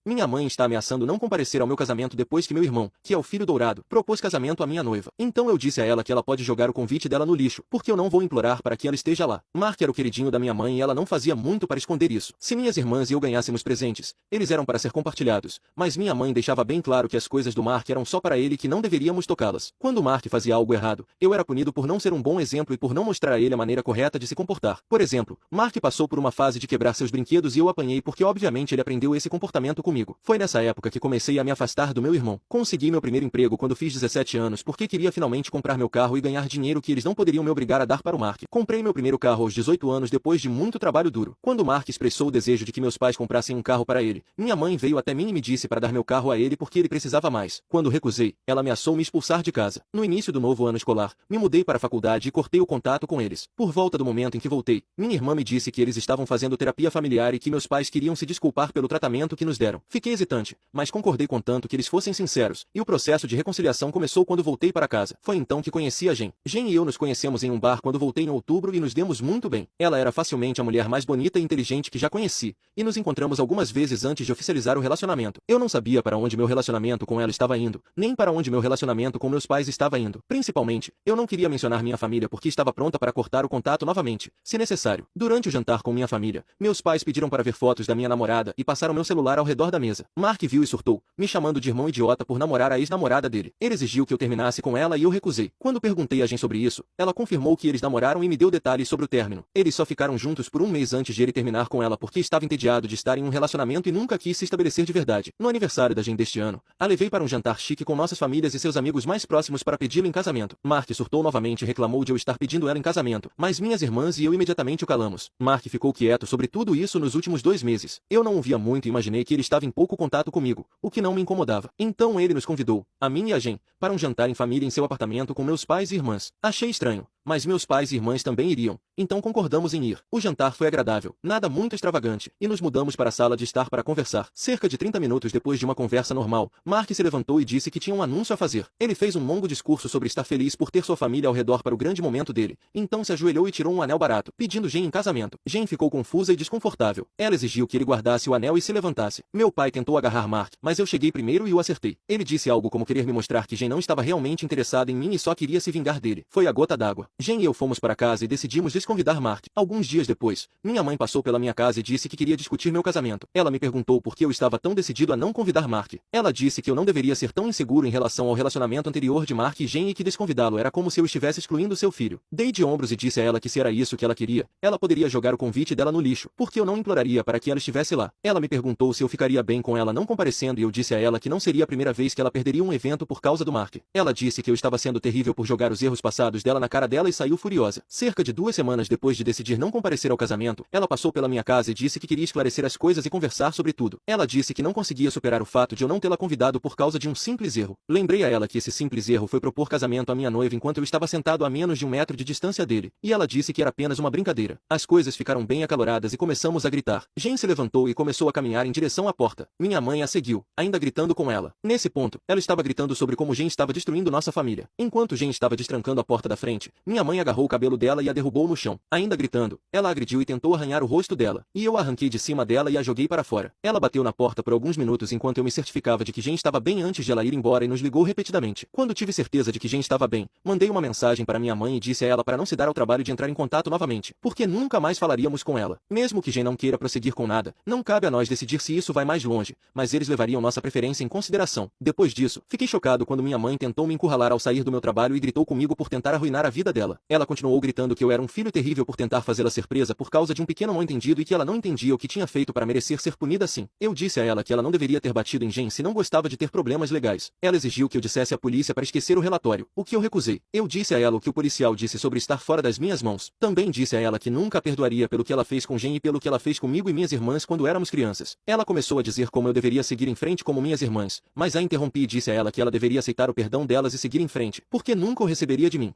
Minha mãe está ameaçando não comparecer ao meu casamento depois que meu irmão, que é o filho dourado, propôs casamento à minha noiva. Então eu disse a ela que ela pode jogar o convite dela no lixo, porque eu não vou implorar para que ela esteja lá. Mark era o queridinho da minha mãe e ela não fazia muito para esconder isso. Se minhas irmãs e eu ganhássemos presentes, eles eram para ser compartilhados, mas minha mãe deixava bem claro que as coisas do Mark eram só para ele e que não deveríamos tocá-las. Quando Mark fazia algo errado, eu era punido por não ser um bom exemplo e por não mostrar a ele a maneira correta de se comportar. Por exemplo, Mark passou por uma fase de quebrar seus brinquedos e eu apanhei porque obviamente ele aprendeu esse comportamento comigo. Foi nessa época que comecei a me afastar do meu irmão. Consegui meu primeiro emprego quando fiz 17 anos porque queria finalmente comprar meu carro e ganhar dinheiro que eles não poderiam me obrigar a dar para o Mark. Comprei meu primeiro carro aos 18 anos depois de muito trabalho duro. Quando Mark expressou o desejo de que meus pais comprassem um carro para ele, minha mãe veio até mim e me disse para dar meu carro a ele porque ele precisava mais. Quando recusei, ela ameaçou me expulsar de casa. No início do novo ano escolar, me mudei para a faculdade e cortei o contato com eles. Por volta do momento em que voltei, minha irmã me disse que eles estavam fazendo terapia familiar e que meus pais queriam se desculpar pelo tratamento que nos deram. Fiquei hesitante, mas concordei contanto que eles fossem sinceros, e o processo de reconciliação começou quando voltei para casa. Foi então que conheci a Jen. Jen e eu nos conhecemos em um bar quando voltei em outubro e nos demos muito bem. Ela era facilmente a mulher mais bonita e inteligente que já conheci, e nos encontramos algumas vezes antes de oficializar o relacionamento. Eu não sabia para onde meu relacionamento com ela estava indo, nem para onde meu relacionamento com meus pais estava indo. Principalmente, eu não queria mencionar minha família porque estava pronta para cortar o contato novamente, se necessário. Durante o jantar com minha família, meus pais pediram para ver fotos da minha namorada e passaram meu celular ao redor da mesa. Mark viu e surtou, me chamando de irmão idiota por namorar a ex-namorada dele. Ele exigiu que eu terminasse com ela e eu recusei. Quando perguntei a Jen sobre isso, ela confirmou que eles namoraram e me deu detalhes sobre o término. Eles só ficaram juntos por um mês antes de ele terminar com ela porque estava entediado de estar em um relacionamento e nunca quis se estabelecer de verdade. No aniversário da Jen deste ano, a levei para um jantar chique com nossas famílias e seus amigos mais próximos para pedi-la em casamento. Mark surtou novamente e reclamou de eu estar pedindo ela em casamento, mas minhas irmãs e eu imediatamente o calamos. Mark ficou quieto sobre tudo isso nos últimos 2 meses. Eu não o via muito e imaginei que ele estava em pouco contato comigo, o que não me incomodava. Então ele nos convidou, a mim e a Jen, para um jantar em família em seu apartamento com meus pais e irmãs. Achei estranho, mas meus pais e irmãs também iriam, então concordamos em ir. O jantar foi agradável, nada muito extravagante, e nos mudamos para a sala de estar para conversar. Cerca de 30 minutos depois de uma conversa normal, Mark se levantou e disse que tinha um anúncio a fazer. Ele fez um longo discurso sobre estar feliz por ter sua família ao redor para o grande momento dele, então se ajoelhou e tirou um anel barato, pedindo Jen em casamento. Jen ficou confusa e desconfortável. Ela exigiu que ele guardasse o anel e se levantasse. Meu pai tentou agarrar Mark, mas eu cheguei primeiro e o acertei. Ele disse algo como querer me mostrar que Jen não estava realmente interessada em mim e só queria se vingar dele. Foi a gota d'água. Jen e eu fomos para casa e decidimos desconvidar Mark. Alguns dias depois, minha mãe passou pela minha casa e disse que queria discutir meu casamento. Ela me perguntou por que eu estava tão decidido a não convidar Mark. Ela disse que eu não deveria ser tão inseguro em relação ao relacionamento anterior de Mark e Jen e que desconvidá-lo era como se eu estivesse excluindo seu filho. Dei de ombros e disse a ela que se era isso que ela queria, ela poderia jogar o convite dela no lixo, porque eu não imploraria para que ela estivesse lá. Ela me perguntou se eu ficaria bem com ela não comparecendo e eu disse a ela que não seria a primeira vez que ela perderia um evento por causa do Mark. Ela disse que eu estava sendo terrível por jogar os erros passados dela na cara dela e saiu furiosa. Cerca de 2 semanas depois de decidir não comparecer ao casamento, ela passou pela minha casa e disse que queria esclarecer as coisas e conversar sobre tudo. Ela disse que não conseguia superar o fato de eu não tê-la convidado por causa de um simples erro. Lembrei a ela que esse simples erro foi propor casamento à minha noiva enquanto eu estava sentado a menos de 1 metro de distância dele, e ela disse que era apenas uma brincadeira. As coisas ficaram bem acaloradas e começamos a gritar. Jen se levantou e começou a caminhar em direção à porta. Minha mãe a seguiu, ainda gritando com ela. Nesse ponto, ela estava gritando sobre como Jen estava destruindo nossa família. Enquanto Jen estava destrancando a porta da frente, minha mãe agarrou o cabelo dela e a derrubou no chão. Ainda gritando, ela agrediu e tentou arranhar o rosto dela, e eu a arranquei de cima dela e a joguei para fora. Ela bateu na porta por alguns minutos enquanto eu me certificava de que Jen estava bem antes de ela ir embora e nos ligou repetidamente. Quando tive certeza de que Jen estava bem, mandei uma mensagem para minha mãe e disse a ela para não se dar ao trabalho de entrar em contato novamente, porque nunca mais falaríamos com ela. Mesmo que Jen não queira prosseguir com nada, não cabe a nós decidir se isso vai mais longe, mas eles levariam nossa preferência em consideração. Depois disso, fiquei chocado quando minha mãe tentou me encurralar ao sair do meu trabalho e gritou comigo por tentar arruinar a vida dela. Ela continuou gritando que eu era um filho terrível por tentar fazê-la ser presa por causa de um pequeno mal-entendido e que ela não entendia o que tinha feito para merecer ser punida assim. Eu disse a ela que ela não deveria ter batido em Jen se não gostava de ter problemas legais. Ela exigiu que eu dissesse à polícia para esquecer o relatório, o que eu recusei. Eu disse a ela o que o policial disse sobre estar fora das minhas mãos. Também disse a ela que nunca a perdoaria pelo que ela fez com Jen e pelo que ela fez comigo e minhas irmãs quando éramos crianças. Ela começou a dizer como eu deveria seguir em frente como minhas irmãs, mas a interrompi e disse a ela que ela deveria aceitar o perdão delas e seguir em frente, porque nunca o receberia de mim.